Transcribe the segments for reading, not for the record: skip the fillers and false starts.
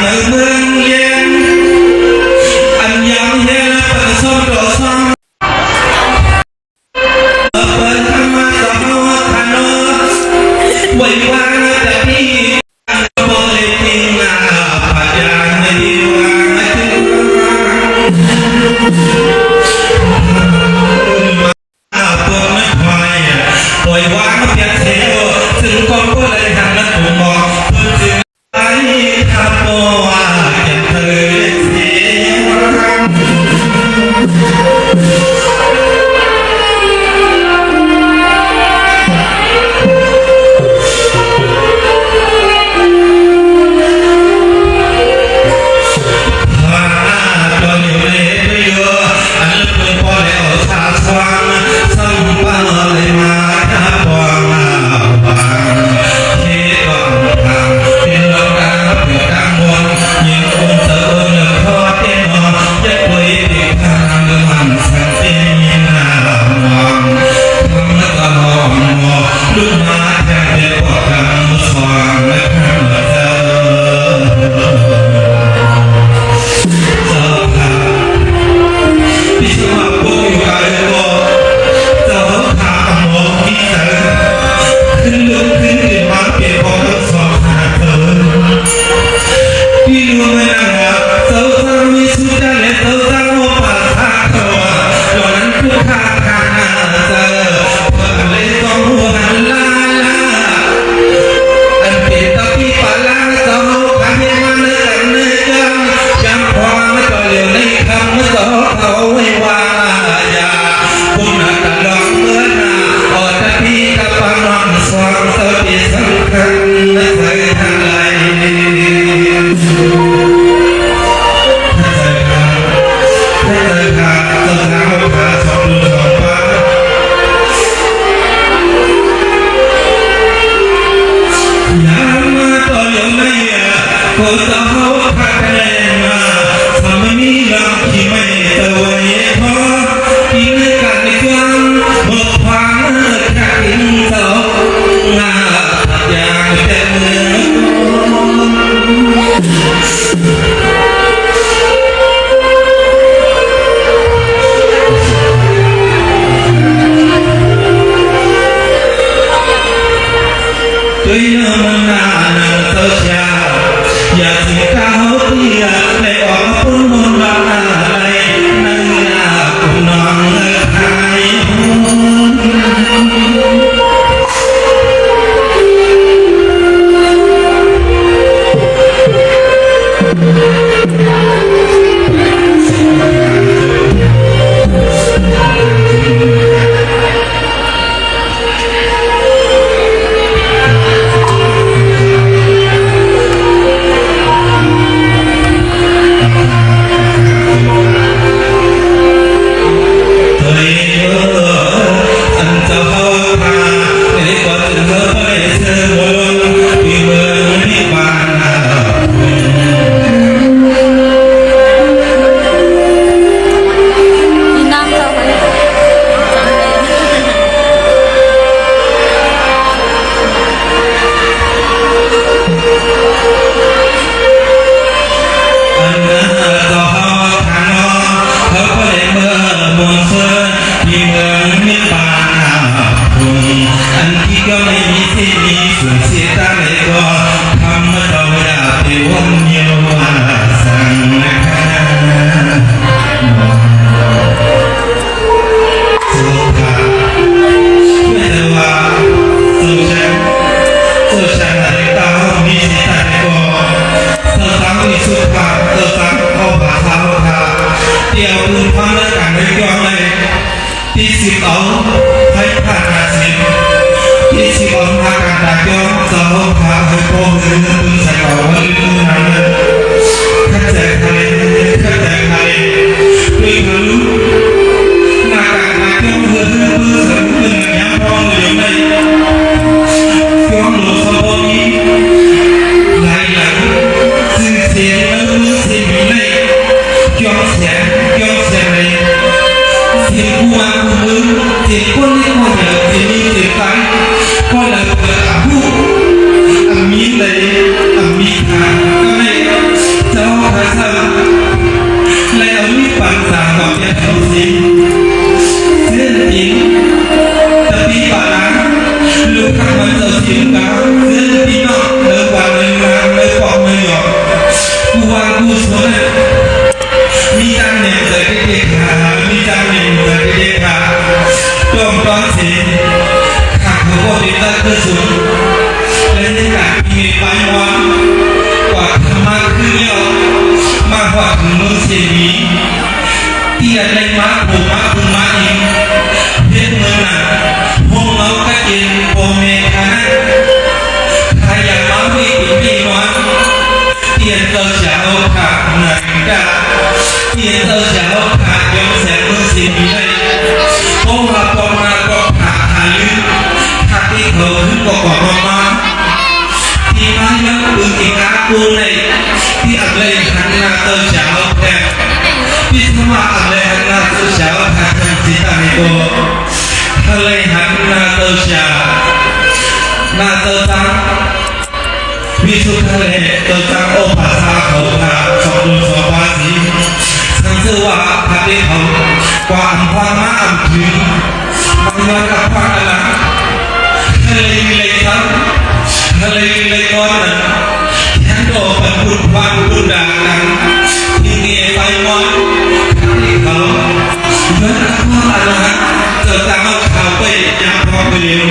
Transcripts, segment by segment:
เ ก็มีตั้งคือสูงและในการมีไปวันกว่าธรรมะคือเยอะมากกว่าถึงมือเสียบีที่อะไรมาผมมาคุณมาเองเพื่อนเมืองน่ะพวกเราก็เองโอเมคาใครอยากมาวิ่งปีนวันเตียนเตอร์จะเอาขาดหนักจ้าเตียนเตอร์จะเอาขาดยอมแสงมือเสียบีเลยพวกเราปองมาก็ขาดหาลืมขาดที่เขาขึ้นก็กอดมาที่มาเยอะปืนที่กาปูเลยที่อะไรหันหน้าเตอร์จะเอาแทนที่ทำมาอะไรหันหน้าเตอร์จะเอาแทนจิตใจก็อะไรหันหน้าเตอร์จะหน้าเตอร์ตั้งวิสุทธิ์ทะเลเตอร์ตั้งโอภาษาเขาขาสองดูสองภาษีสังเกตว่าพระเดชเขากว่าอันความมาอันถึงบางวันกับความอะไรทะเลมีอะไรทั้งทะเลเลยก้อนนั้นฉันโดนเป็นบุญความบุญด่างนั้นที่มีไฟมอดที่เขาเหมือนความอะไรเกิดจากเอาข่าวไปยังพอไปเร็ว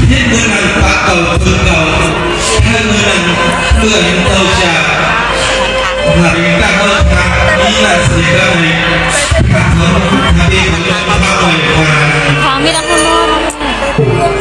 ที่เมื่อนั้นปากเก่าคือเก่าถ้าเมื่อนั้นเมื่อเห็นเต่าจากหลังตั้งเอาทางนี้น่าเสียดายถ้าเขาทำเองเขาจะมาบ่อยกว่าของมีแต่คนมอง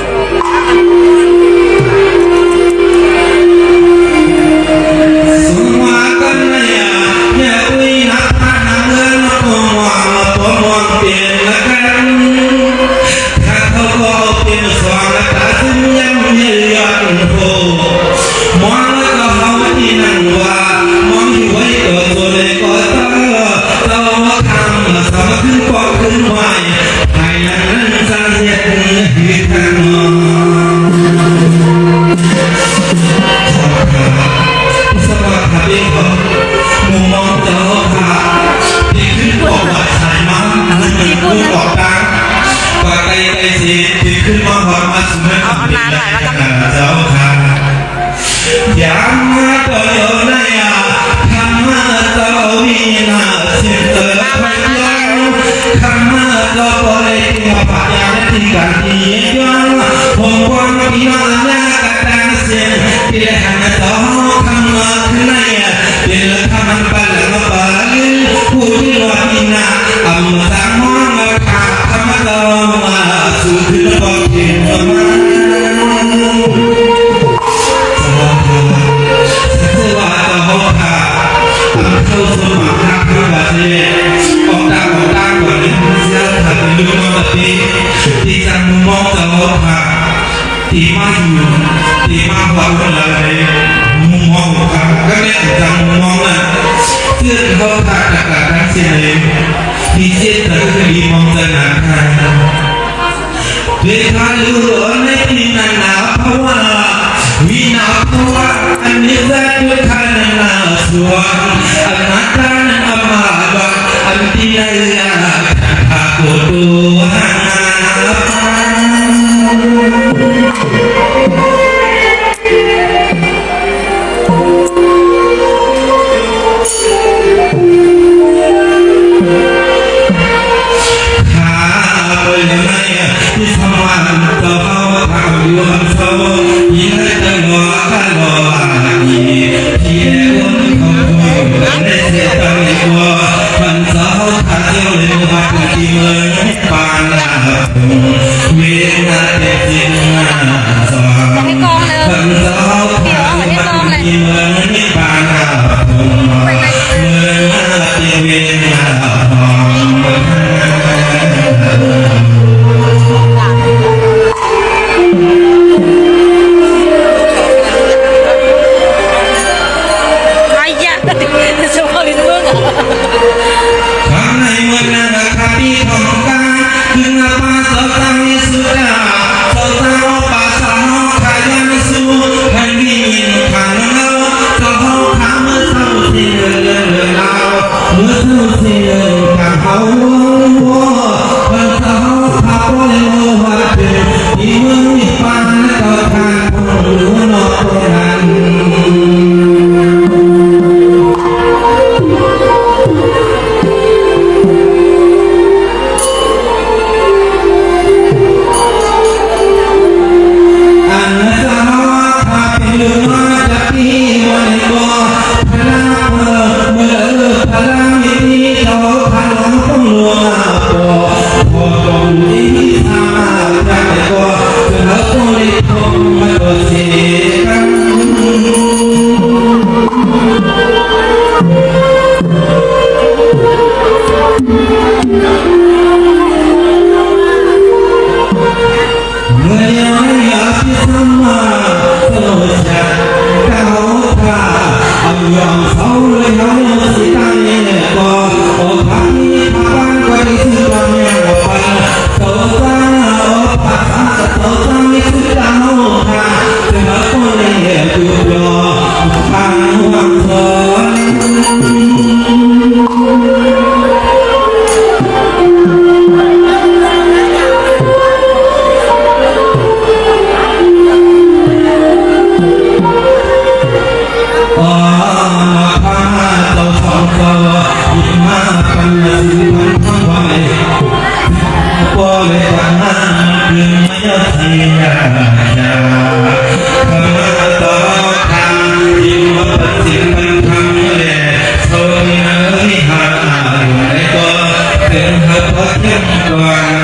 ที่มาอยู่ที่มาฟังอะไรมุมมองกันก็เนี่ยจำมุมมองน่ะเพื่อนเขาขาดจากการทั้งสิ้นเลยที่เจ็ดแต่ก็ดีมองจะหนักหนาเพื่อนเขารู้ในที่นั้นหนาวเพราะว่าวินาเพราะว่าอันนี้แท้ด้วยข้านั้นหนาวสวงอันนั้นท่านอามาดอันที่ไหนหากตัวหา sama terusnya kau tak ayam saul yang sitanya kau kami kapan kau disudahnya kapan kau tak kau tak sudah kenapa ni juga bukan Hãy subscribe cho kênh Ghiền Mì Gõ để không bỏ lỡ